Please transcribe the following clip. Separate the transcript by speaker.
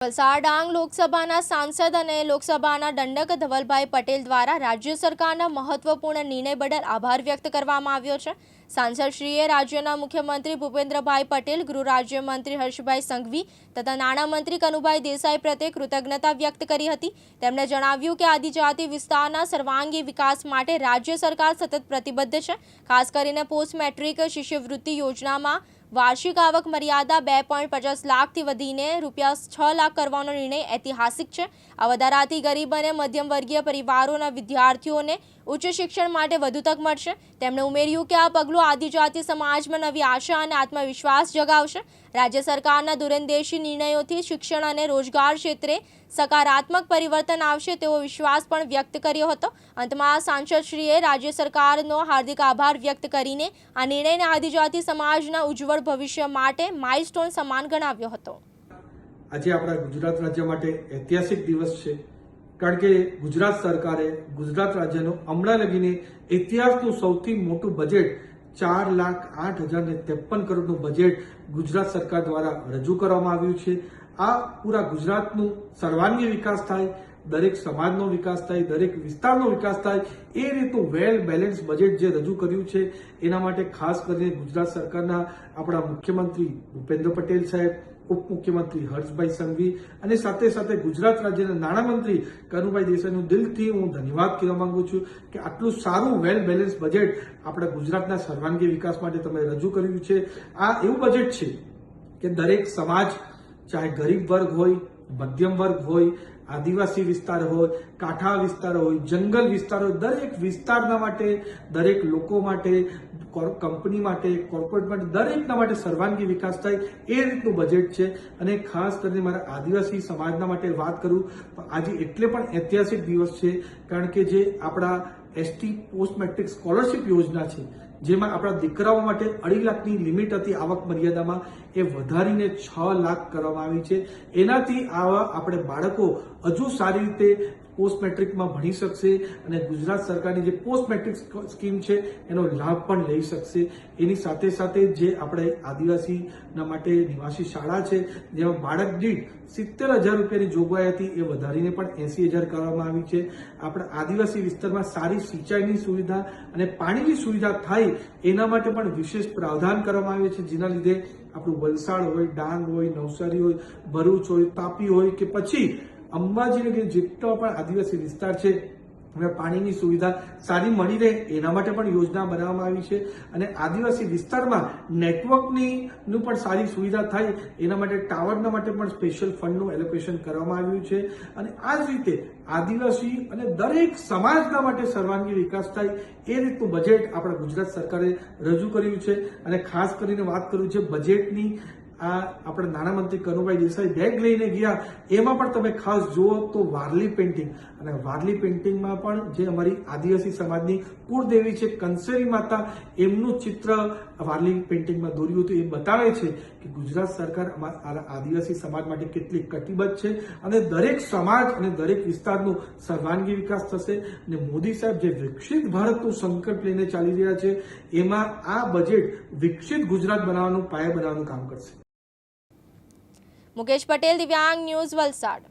Speaker 1: વલસાડ ડાંગ લોકસભાના સાંસદ અને લોકસભાના દંડક ધવલભાઈ પટેલ દ્વારા રાજ્ય સરકારના મહત્વપૂર્ણ નિર્ણય બદલ આભાર વ્યક્ત કરવામાં આવ્યો છે। સાંસદશ્રીએ રાજ્યના મુખ્યમંત્રી ભૂપેન્દ્રભાઈ પટેલ, ગૃહ રાજ્યમંત્રી હર્ષભાઈ સંઘવી તથા નાણામંત્રી કનુભાઈ દેસાઈ પ્રત્યે કૃતજ્ઞતા વ્યક્ત કરી હતી। તેમણે જણાવ્યું કે આદિજાતિ વિસ્તારના સર્વાંગી વિકાસ માટે રાજ્ય સરકાર સતત પ્રતિબદ્ધ છે। ખાસ કરીને પોસ્ટ મેટ્રિક શિષ્યવૃત્તિ યોજનામાં વાર્ષિક આવક મર્યાદા 2.50 લાખથી વધીને ₹6 લાખ કરવાનો નિર્ણય ઐતિહાસિક છે। આ વધારાથી ગરીબ અને મધ્યમ વર્ગીય પરિવારોના વિદ્યાર્થીઓને ઉચ્ચ શિક્ષણ માટે વધુ તક મળશે। તેમણે ઉમેર્યું કે આ પગલું આદિજાતિ સમાજમાં નવી આશા અને આત્મવિશ્વાસ જગાવશે। રાજ્ય સરકારના દૂરંદેશી નિર્ણયોથી શિક્ષણ અને રોજગાર ક્ષેત્રે સકારાત્મક પરિવર્તન આવશે તેવો વિશ્વાસ પણ વ્યક્ત કર્યો હતો। અંતમાં સાંસદશ્રીએ રાજ્ય સરકારનો હાર્દિક આભાર વ્યક્ત કરીને આ નિર્ણયને આદિજાતિ સમાજના ઉજ્જવળ ભવિષ્ય માટે માઇલસ્ટોન સમાન ગણાવ્યો હતો।
Speaker 2: આજે આપણા ગુજરાત રાજ્ય માટે ઐતિહાસિક દિવસ છે, કારણ કે ગુજરાત સરકારે ગુજરાત રાજ્યનું હમણાં લગીને ઇતિહાસનું સૌથી મોટું બજેટ 4,08,053 કરોડનું બજેટ ગુજરાત સરકાર દ્વારા રજૂ કરવામાં આવ્યું છે। આ પૂરા ગુજરાતનું સર્વાંગી વિકાસ થાય, દરેક સમાજનો વિકાસ થાય, દરેક વિસ્તારનો વિકાસ થાય, એ રીતનું વેલ બેલેન્સ બજેટ જે રજૂ કર્યું છે એના માટે ખાસ કરીને ગુજરાત સરકારના આપણા મુખ્યમંત્રી ભૂપેન્દ્ર પટેલ સાહેબ, ઉપમુખ્યમંત્રી હર્ષભાઈ સંઘવી અને સાથે સાથે ગુજરાત રાજ્યના નાણામંત્રી કનુભાઈ દેસાઈનું દિલથી હું ધન્યવાદ કહેવા માંગુ છું કે આટલું સારું વેલ બેલેન્સ બજેટ આપણા ગુજરાતના સર્વાંગી વિકાસ માટે તમે રજૂ કર્યું છે। આ એવું બજેટ છે કે દરેક સમાજ, ચાહે ગરીબ વર્ગ હોય, મધ્યમ વર્ગ હોય, આદિવાસી વિસ્તાર હોય, કાંઠા વિસ્તાર હોય, જંગલ વિસ્તાર હોય, દરેક વિસ્તારના માટે, દરેક લોકો માટે, કંપની માટે, કોર્પોરેટ માટે, દરેકના માટે સર્વાંગી વિકાસ થાય એ રીતનું બજેટ છે। અને ખાસ કરીને મારા આદિવાસી સમાજના માટે વાત કરું તો આજે એટલે પણ ઐતિહાસિક દિવસ છે કારણ કે જે આપણા એસટી પોસ્ટ મેટ્રિક સ્કોલરશિપ યોજના છે, જેમાં આપણા દીકરાઓ માટે 2.5 લાખની લિમિટ હતી આવક મર્યાદામાં, એ વધારીને 6 લાખ કરવામાં આવી છે। એનાથી આવા આપણે બાળકો હજુ સારી રીતે પોસ્ટ મેટ્રિકમાં ભણી શકશે અને ગુજરાત સરકારની જે પોસ્ટ મેટ્રિક સ્કીમ છે એનો લાભ પણ લઈ શકશે। એની સાથે સાથે જે આપણે આદિવાસીના માટે નિવાસી શાળા છે જેમાં બાળક દીઠ 70,000 રૂપિયાની જોગવાઈ હતી એ વધારીને પણ 80,000 કરવામાં આવી છે। આપણા આદિવાસી વિસ્તારમાં સારી સિંચાઈની સુવિધા અને પાણીની સુવિધા થાય એના માટે પણ વિશેષ પ્રાવધાન કરવામાં આવે છે, જેના લીધે આપણું વલસાડ હોય, ડાંગ હોય, નવસારી હોય, ભરૂચ હોય, તાપી હોય કે પછી અંબાજીને જેટલો પણ આદિવાસી વિસ્તાર છે પાણીની સુવિધા સારી મળી રહે એના માટે પણ યોજના બનાવવામાં આવી છે। અને આદિવાસી વિસ્તારમાં નેટવર્કની પણ સારી સુવિધા થાય એના માટે ટાવરના માટે પણ સ્પેશિયલ ફંડનું એલોકેશન કરવામાં આવ્યું છે। અને આ જ રીતે આદિવાસી અને દરેક સમાજના માટે સર્વાંગી વિકાસ થાય એ રીતનું બજેટ આપણા ગુજરાત સરકારે રજૂ કર્યું છે। અને ખાસ કરીને વાત કરું છે બજેટની, આ આપણા નાણામંત્રી કનુભાઈ દેસાઈ બેગ લઈને ગયા એમાં પણ તમે ખાસ જુઓ તો વારલી પેઇન્ટિંગ, અને વારલી પેઇન્ટિંગમાં પણ જે અમારી આદિવાસી સમાજની કુળદેવી છે કંસેરી માતા, એમનું ચિત્ર વારલી પેઇન્ટિંગમાં દોર્યું હતું। એ બતાવે છે કે ગુજરાત સરકાર આદિવાસી સમાજ માટે કેટલી કટિબદ્ધ છે અને દરેક સમાજ અને દરેક વિસ્તારનું સર્વાંગી વિકાસ થશે। અને મોદી સાહેબ જે વિકસિત ભારતનું સંકલ્પ લઈને ચાલી રહ્યા છે એમાં આ બજેટ વિકસિત ગુજરાત બનાવવાનું, પાયા બનાવવાનું કામ કરશે।
Speaker 1: મુકેશ પટેલ, દિવ્યાંગ ન્યૂઝ, વલસાડ।